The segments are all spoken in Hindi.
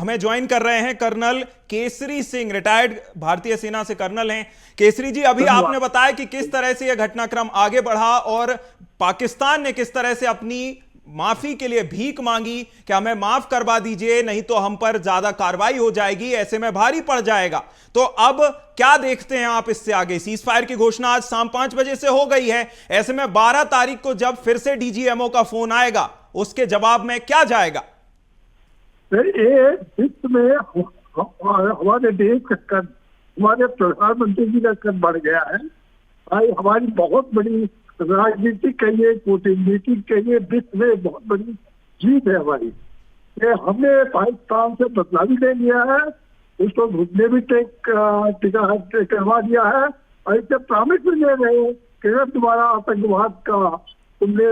हमें ज्वाइन कर रहे हैं कर्नल केसरी सिंह, रिटायर्ड भारतीय सेना से कर्नल हैं। केसरी जी, अभी आपने बताया कि किस तरह से यह घटनाक्रम आगे बढ़ा और पाकिस्तान ने किस तरह से अपनी माफी के लिए भीख मांगी कि हमें माफ करवा दीजिए, नहीं तो हम पर ज्यादा कार्रवाई हो जाएगी, ऐसे में भारी पड़ जाएगा। तो अब क्या देखते हैं आप इससे आगे? सीज फायर की घोषणा आज शाम 5 बजे से हो गई है, ऐसे में 12 तारीख को जब फिर से डीजीएमओ का फोन आएगा, उसके जवाब में क्या जाएगा? विश्व में हमारे देश का कद, हमारे प्रधानमंत्री जी का कद बढ़ गया है। भाई हमारी बहुत बड़ी राजनीतिक कहिए, कूटनीतिक कहिए, विश्व में बहुत बड़ी जीत है हमारी। ये हमने पाकिस्तान से बदला भी ले लिया है, उसको घुटने भी करवा दिया है और इससे प्रॉमिस भी ले रहे हैं कि अगर तुम्हारा आतंकवाद का तुमने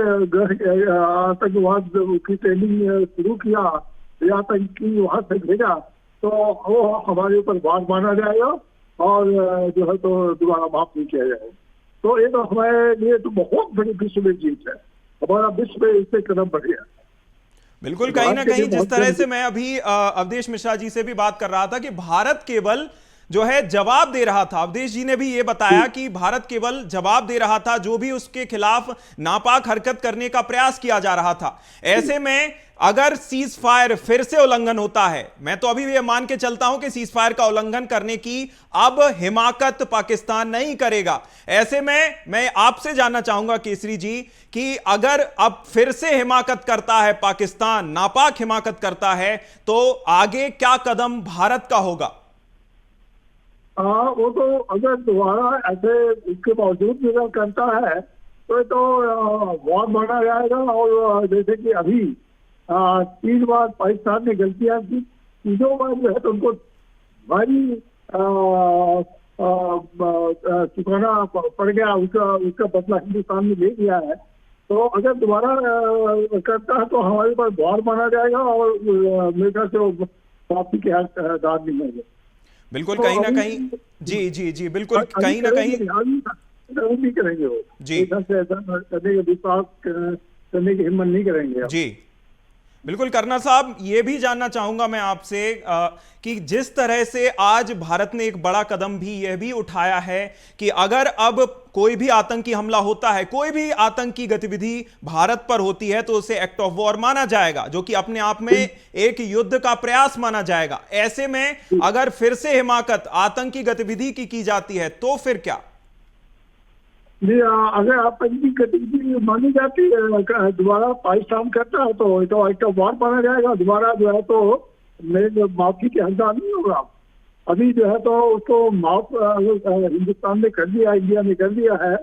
आतंकवाद की ट्रेनिंग शुरू किया या आतंकी वहां से भेजा तो वो हमारे ऊपर वार माना जाएगा और जो है तो दोबारा माफ नहीं किया जाएगा। तो ये तो हमारे लिए तो बहुत बड़ी विश्व में जीत है, हमारा विश्व में इससे कदम बढ़ गया। बिल्कुल, कहीं ना कहीं जिस तरह से मैं अभी अवधेश मिश्रा जी से भी बात कर रहा था कि भारत केवल जो है जवाब दे रहा था, अवधेश जी ने भी ये बताया कि भारत केवल जवाब दे रहा था, जो भी उसके खिलाफ नापाक हरकत करने का प्रयास किया जा रहा था। ऐसे में अगर सीज फायर फिर से उल्लंघन होता है, मैं तो अभी ये मान के चलता हूं कि सीज फायर का उल्लंघन करने की अब हिमाकत पाकिस्तान नहीं करेगा। ऐसे में मैं आपसे जानना चाहूंगा केसरी जी कि अगर अब फिर से हिमाकत करता है पाकिस्तान, नापाक हिमाकत करता है, तो आगे क्या कदम भारत का होगा? वो तो अगर दोबारा ऐसे इसके बावजूद भी अगर करता है तो वार माना जाएगा। और जैसे कि अभी 3 बार पाकिस्तान ने गलतियां की, तीनों बार जो है तो उनको भारी चुकाना पड़ गया, उसका बदला हिंदुस्तान ने ले लिया है। तो अगर दोबारा करता है तो हमारे पास वार माना जाएगा और मेरे ख्याल से वापसी के हकदार नहीं होंगे। बिल्कुल, कहीं ना कहीं जी जी जी बिल्कुल, कहीं ना कहीं नहीं करेंगे वो जी, ऐसा करने का विश्वास करने की हिम्मत नहीं करेंगे जी। बिल्कुल कर्नल साहब, ये भी जानना चाहूंगा मैं आपसे कि जिस तरह से आज भारत ने एक बड़ा कदम भी यह भी उठाया है कि अगर अब कोई भी आतंकी हमला होता है, कोई भी आतंकी गतिविधि भारत पर होती है, तो उसे एक्ट ऑफ वॉर माना जाएगा, जो कि अपने आप में एक युद्ध का प्रयास माना जाएगा। ऐसे में अगर फिर से हिमाकत आतंकी गतिविधि की जाती है तो फिर क्या? अगर आतंकी गतिविधि मानी जाती है, दोबारा पाकिस्तान करता है तो एक्ट ऑफ वॉर माना जाएगा। दोबारा जो है तो मेरे माफी के हकदार नहीं होगा। अभी जो है तो उसको माफ हिंदुस्तान ने कर दिया, इंडिया ने कर दिया है,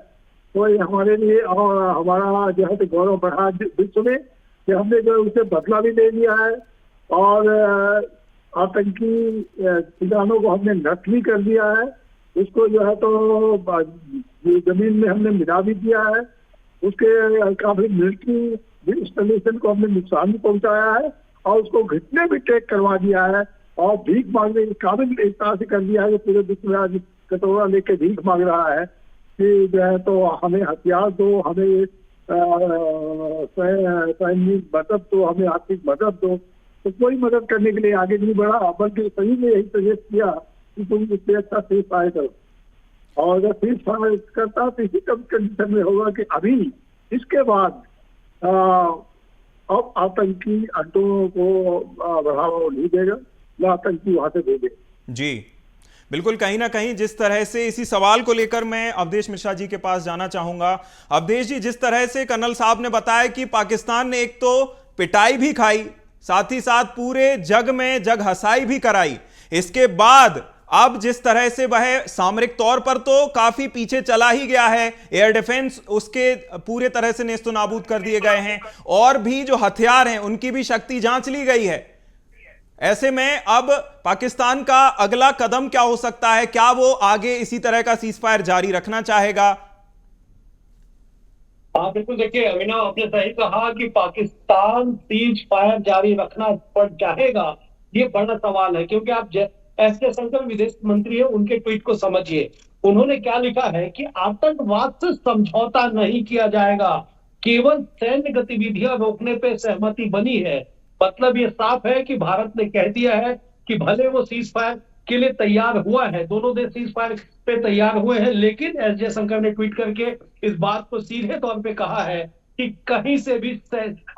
तो ये हमारे लिए और हमारा जो है तो गौरव बढ़ा विश्व में कि हमने जो उसे बदला भी ले लिया है और आतंकी ठिकानों को हमने नष्ट भी कर दिया है। उसको जो है तो जमीन में हमने मिला भी दिया है, उसके काफी मिलिट्री इंस्टॉलेशन को हमने नुकसान भी पहुंचाया है और उसको घुटने भी टेक करवा दिया है और भीख मांगने के काबिल एक तरह से कर दिया है कि पूरे विश्व में आज कटोरा लेके भीख मांग रहा है कि जो है तो हमें हथियार दो, हमें सैनिक मदद दो, हमें आर्थिक मदद दो। तो कोई मदद करने के लिए आगे नहीं बढ़ा, बल्कि सही ने यही सजेस्ट किया कि तुम इससे अच्छा सीज फायर करो। और अगर सीज फायर करता तो इसी कंडीशन में होगा कि अभी इसके बाद अब आतंकी अड्डों को बढ़ावा नहीं देगा, ना आतंकी वहां से भेजे। जी बिल्कुल, कहीं ना कहीं जिस तरह से इसी सवाल को लेकर मैं अवधेश मिश्रा जी के पास जाना चाहूंगा। अवधेश जी, जिस तरह से कर्नल साहब ने बताया कि पाकिस्तान ने एक तो पिटाई भी खाई, साथ ही साथ पूरे जग में जग हसाई भी कराई, इसके बाद अब जिस तरह से वह सामरिक तौर पर तो काफी पीछे चला ही गया है, एयर डिफेंस उसके पूरे तरह से नेस्तो नाबूद कर दिए गए हैं और भी जो हथियार हैं उनकी भी शक्ति जांच ली गई है। ऐसे में अब पाकिस्तान का अगला कदम क्या हो सकता है? क्या वो आगे इसी तरह का सीज फायर जारी रखना चाहेगा? हाँ बिल्कुल, देखिए अभिनव, आपने सही कहा कि पाकिस्तान सीज फायर जारी रखना पड़ चाहेगा, ये बड़ा सवाल है। क्योंकि आप एस जयशंकर विदेश मंत्री है, उनके ट्वीट को समझिए। उन्होंने क्या लिखा है कि आतंकवाद से समझौता नहीं किया जाएगा, केवल सैन्य गतिविधियां रोकने पे सहमति बनी है। मतलब ये साफ है कि भारत ने कह दिया है कि भले वो सीज फायर के लिए तैयार हुआ है, दोनों देश सीज फायर पे तैयार हुए हैं, लेकिन एस जयशंकर ने ट्वीट करके इस बात को सीधे तौर पे कहा है कि कहीं से भी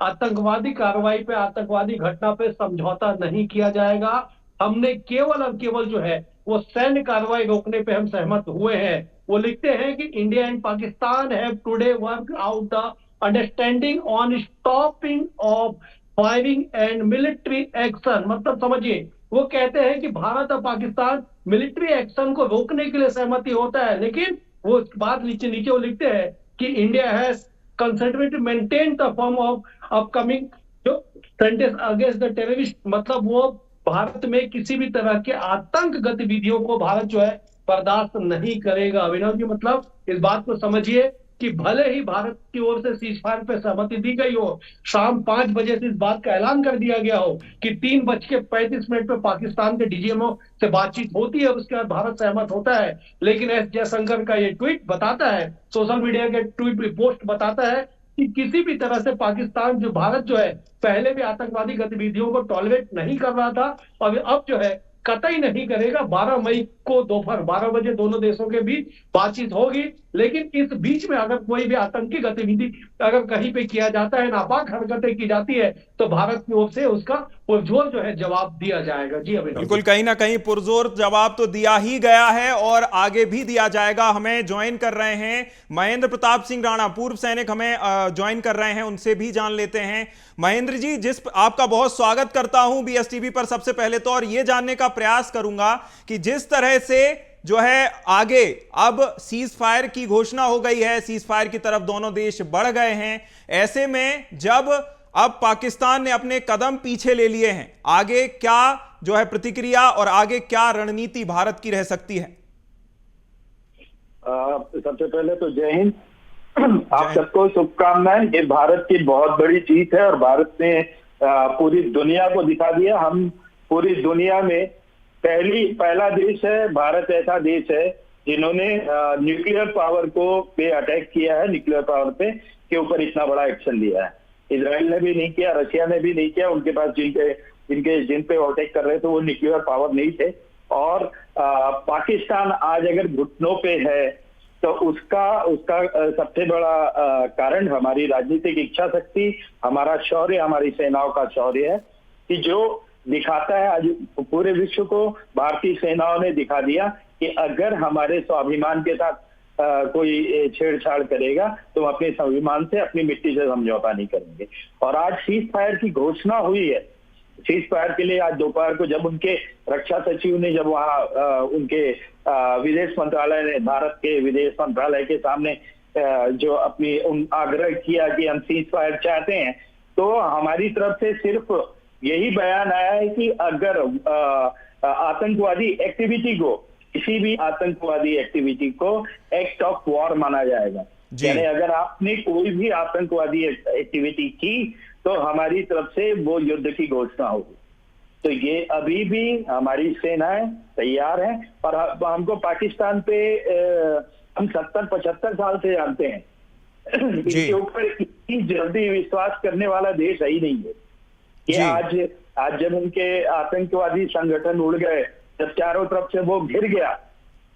आतंकवादी कार्रवाई पे, आतंकवादी घटना पे समझौता नहीं किया जाएगा। हमने केवल और केवल जो है वो सैन्य कार्रवाई रोकने पे हम सहमत हुए हैं। वो लिखते हैं कि India and Pakistan have today work out the understanding on stopping of firing and military action. मतलब समझिए, वो कहते हैं कि भारत और पाकिस्तान मिलिट्री एक्शन को रोकने के लिए सहमति होता है, लेकिन वो बात नीचे नीचे वो लिखते हैं कि India has concentrated to maintain the form of upcoming जो सेंटेंस अगेंस्ट द टेररिस्ट। मतलब वो भारत में किसी भी तरह के आतंक गतिविधियों को भारत जो है बर्दाश्त नहीं करेगा। अभिनव जी, मतलब इस बात को समझिए कि भले ही भारत की ओर से सीज फायर पे सहमति दी गई हो, शाम 5 बजे से इस बात का ऐलान कर दिया गया हो कि 3:35 पे पाकिस्तान के डीजीएमओ से बातचीत होती है, उसके बाद भारत सहमत होता है, लेकिन एस जयशंकर का ये ट्वीट बताता है, सोशल मीडिया के ट्वीट पोस्ट बताता है कि किसी भी तरह से पाकिस्तान जो भारत जो है पहले भी आतंकवादी गतिविधियों को टॉलरेट नहीं कर रहा था और अब जो है कतई नहीं करेगा। 12 मई को दोपहर 12 बजे दोनों देशों के बीच बातचीत होगी, लेकिन इस बीच में अगर कोई भी आतंकी गतिविधि अगर कहीं पे किया जाता है, नापाक हरकतें की जाती है, तो भारत की ओर से उसका पुरजोर जो है जवाब दिया जाएगा। जी अभिनव। बिल्कुल, कहीं ना कहीं पुरजोर जवाब तो दिया ही गया है और आगे भी दिया जाएगा। हमें ज्वाइन कर रहे हैं महेंद्र प्रताप सिंह राणा, पूर्व सैनिक हमें ज्वाइन कर रहे हैं, उनसे भी जान लेते हैं। महेंद्र जी, आपका बहुत स्वागत करता हूं बीएसटीवी पर सबसे पहले तो, और यह जानने का प्रयास करूंगा कि जिस तरह से जो है आगे अब सीज फायर की घोषणा हो गई है, सीज फायर की तरफ दोनों देश बढ़ गए हैं, ऐसे में जब अब पाकिस्तान ने अपने कदम पीछे ले लिए हैं, आगे क्या जो है प्रतिक्रिया और आगे क्या रणनीति भारत की रह सकती है? सबसे पहले तो जय हिंद। आप सबको शुभकामनाएं। ये भारत की बहुत बड़ी जीत है और भारत ने पूरी दुनिया को दिखा दिया। हम पूरी दुनिया में पहला देश है, भारत ऐसा देश है जिन्होंने न्यूक्लियर पावर को पे अटैक किया है, न्यूक्लियर पावर पे के ऊपर इतना बड़ा एक्शन लिया है। इजराइल ने भी नहीं किया, रशिया ने भी नहीं किया। उनके पास जिन पे अटैक कर रहे थे वो न्यूक्लियर पावर नहीं थे। और पाकिस्तान आज अगर घुटनों पे है तो उसका सबसे बड़ा कारण हमारी राजनीतिक इच्छा शक्ति, हमारा शौर्य, हमारी सेनाओं का शौर्य है कि जो दिखाता है आज पूरे विश्व को। भारतीय सेनाओं ने दिखा दिया कि अगर हमारे स्वाभिमान के साथ कोई छेड़छाड़ करेगा तो हम अपने स्वाभिमान से, अपनी मिट्टी से समझौता नहीं करेंगे। और आज सीज फायर की घोषणा हुई है। सीज फायर के लिए आज दोपहर को जब उनके रक्षा सचिव ने जब वहां उनके विदेश मंत्रालय ने, भारत के विदेश मंत्रालय के सामने जो अपनी आग्रह किया कि हम सीज फायर चाहते हैं, तो हमारी तरफ से सिर्फ यही बयान आया है कि अगर आतंकवादी एक्टिविटी को, किसी भी आतंकवादी एक्टिविटी को एक्ट ऑफ वॉर माना जाएगा। यानी अगर आपने कोई भी आतंकवादी एक्टिविटी की तो हमारी तरफ से वो युद्ध की घोषणा होगी। तो ये अभी भी हमारी सेनाएं तैयार हैं। और हमको पाकिस्तान पे हम 70-75 साल से जानते हैं। इसके ऊपर इतनी जल्दी विश्वास करने वाला देश है ही नहीं है। ये आज जब उनके आतंकवादी संगठन उड़ गए, जब चारों तरफ से वो घिर गया,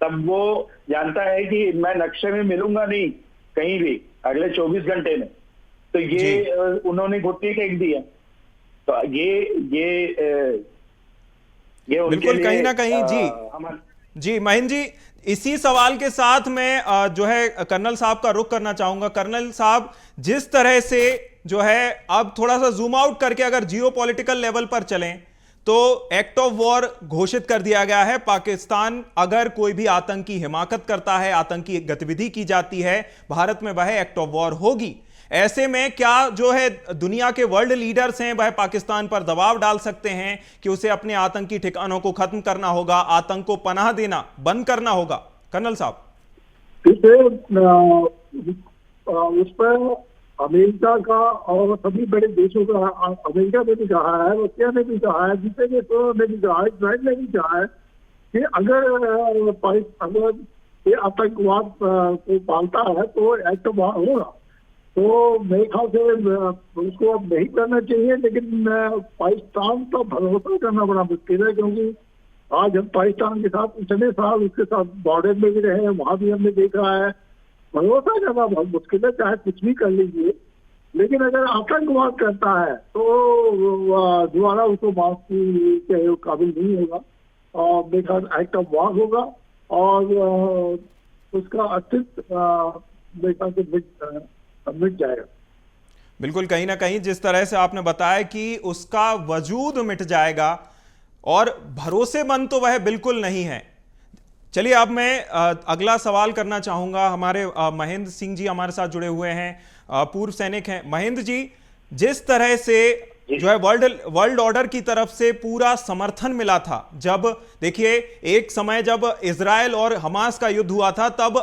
तब वो जानता है कि मैं नक्शे में मिलूंगा नहीं कहीं भी अगले 24 घंटे में। तो ये उन्होंने घुटने टेक दिया। तो ये बिल्कुल कहीं ना कहीं जी महेंद्र जी, इसी सवाल के साथ मैं जो है कर्नल साहब का रुख करना चाहूंगा। कर्नल साहब, जिस तरह से जो है अब थोड़ा सा जूम आउट करके अगर जियोपॉलिटिकल लेवल पर चलें तो एक्ट ऑफ वॉर घोषित कर दिया गया है। पाकिस्तान अगर कोई भी आतंकी हिमाकत करता है, आतंकी गतिविधि की जाती है, भारत में वह एक्ट ऑफ वॉर होगी। ऐसे में क्या जो है दुनिया के वर्ल्ड लीडर्स हैं वह पाकिस्तान पर दबाव डाल सकते हैं कि उसे अपने आतंकी ठिकानों को खत्म करना होगा, आतंक को पनाह देना बंद करना होगा? कर्नल साहब, उस पर अमेरिका का और सभी बड़े देशों का, अमेरिका ने भी कहा है, रशिया ने भी कहा है, दूसरे देशों ने भी कहा है, इजराइल ने भी कहा है कि अगर ये आतंकवाद को पालता है तो एक्ट ऑफ वॉर होगा। तो मेरे ख्याल से उसको अब नहीं करना चाहिए, लेकिन पाकिस्तान तो भरोसा करना बड़ा मुश्किल है, क्योंकि आज हम पाकिस्तान के साथ इतने साल उसके साथ बॉर्डर में भी रहे हैं, वहां भी हमने देखा है। भरोसा करना बहुत मुश्किल है, चाहे कुछ भी कर लीजिए, लेकिन अगर आतंकवाद करता है तो दोबारा उसको माफी के काबिल नहीं होगा, और मेरे ख्याल एक्ट ऑफ वॉर होगा, और उसका अस्तित्व मेरे ख्याल से मिट जाएगा। बिल्कुल, कहीं ना कहीं जिस तरह से आपने बताया कि उसका वजूद मिट जाएगा, और भरोसेमंद तो वह बिल्कुल नहीं है। चलिए, अब मैं अगला सवाल करना चाहूंगा। हमारे महेंद्र सिंह जी हमारे साथ जुड़े हुए हैं, पूर्व सैनिक हैं। महेंद्र जी, जिस तरह से जो है वर्ल्ड ऑर्डर की तरफ से पूरा समर्थन मिला था, जब देखिए एक समय जब इजराइल और हमास का युद्ध हुआ था, तब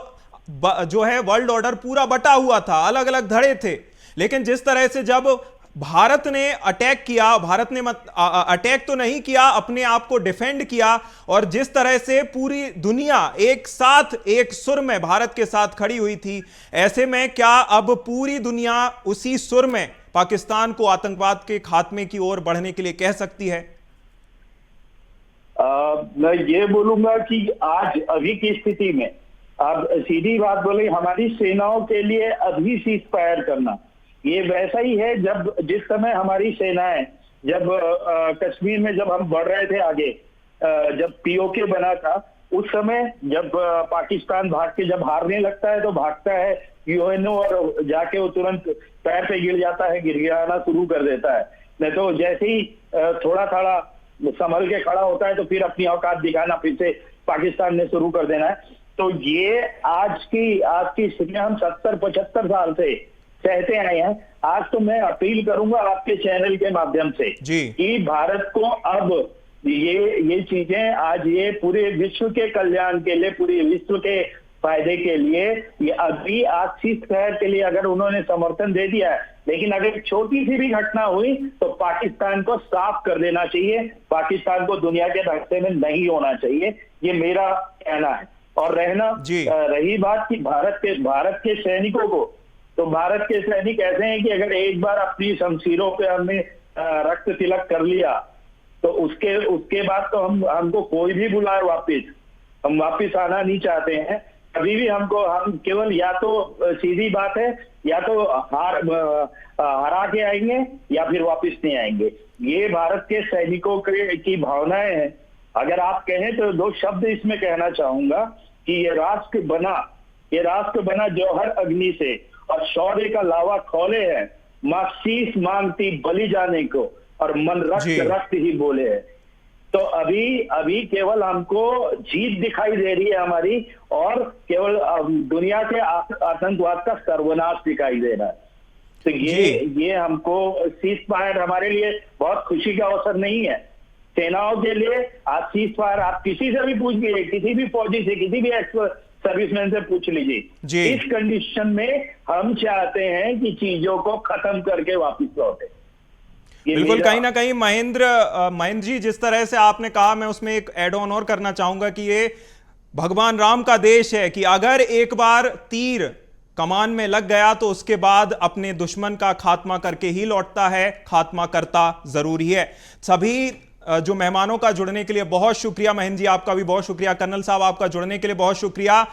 जो है वर्ल्ड ऑर्डर पूरा बटा हुआ था, अलग अलग धड़े थे। लेकिन जिस तरह से जब भारत ने अटैक किया, भारत ने अटैक तो नहीं किया, अपने आप को डिफेंड किया, और जिस तरह से पूरी दुनिया एक साथ एक सुर में भारत के साथ खड़ी हुई थी, ऐसे में क्या अब पूरी दुनिया उसी सुर में पाकिस्तान को आतंकवाद के खात्मे की ओर बढ़ने के लिए कह सकती है? मैं ये बोलूंगा कि आज अभी की स्थिति में, अब सीधी बात बोले, हमारी सेनाओं के लिए अभी सीज फायर करना ये वैसा ही है जब जिस समय हमारी सेनाएं जब कश्मीर में जब हम बढ़ रहे थे आगे, जब पीओके बना था, उस समय जब पाकिस्तान भाग के जब हारने लगता है तो भागता है यूएनओ, और जाके वो तुरंत पैर पे गिर जाता है, गिड़गिड़ाना शुरू कर देता है। नहीं तो जैसे ही थोड़ा थोड़ा संभल के खड़ा होता है तो फिर अपनी औकात दिखाना फिर से पाकिस्तान ने शुरू कर देना है। तो ये आज की स्थिति हम 70-75 साल से सहते आए हैं। आज तो मैं अपील करूंगा आपके चैनल के माध्यम से कि भारत को अब ये चीजें आज ये पूरे विश्व के कल्याण के लिए, पूरे विश्व के फायदे के लिए, ये अभी आज सीज फायर के लिए अगर उन्होंने समर्थन दे दिया है, लेकिन अगर छोटी सी भी घटना हुई तो पाकिस्तान को साफ कर देना चाहिए, पाकिस्तान को दुनिया के रास्ते में नहीं होना चाहिए, ये मेरा कहना है। और रही बात की भारत के सैनिकों को, तो भारत के सैनिक ऐसे हैं कि अगर एक बार अपनी शमशीरों पे हमने रक्त तिलक कर लिया तो उसके बाद तो हमको कोई भी बुलाए वापिस, हम वापिस आना नहीं चाहते हैं कभी भी। हम केवल या तो सीधी बात है, या तो हरा के आएंगे या फिर वापिस नहीं आएंगे। ये भारत के सैनिकों की भावनाएं हैं। अगर आप कहें तो 2 शब्द इसमें कहना चाहूंगा कि ये राष्ट्र बना जौहर अग्नि से, और शौर्य का लावा खोले है, मां शीश मांगती बलि जाने को, और मन रक्त ही बोले है। तो अभी केवल हमको जीत दिखाई दे रही है हमारी, और केवल दुनिया के आतंकवाद का सर्वनाश दिखाई दे रहा है। तो ये हमको सीज फायर हमारे लिए बहुत खुशी का अवसर नहीं है। सेनाओं के लिए आज सीज फायर आप किसी से भी पूछ लीजिए, किसी भी फौजी से, किसी भी सर्विसमैन से पूछ लीजिए, इस कंडीशन में हम चाहते हैं कि चीजों को खत्म करके वापस लौटे। बिल्कुल, कहीं ना कहीं महेंद्र जी, जिस तरह से आपने कहा, मैं उसमें एक एड ऑन और करना चाहूंगा कि ये भगवान राम का देश है कि अगर एक बार तीर कमान में लग गया तो उसके बाद अपने दुश्मन का खात्मा करके ही लौटता है, खात्मा करता जरूरी है। सभी जो मेहमानों का जुड़ने के लिए बहुत शुक्रिया। महेंद्र जी, आपका भी बहुत शुक्रिया। कर्नल साहब, आपका जुड़ने के लिए बहुत शुक्रिया।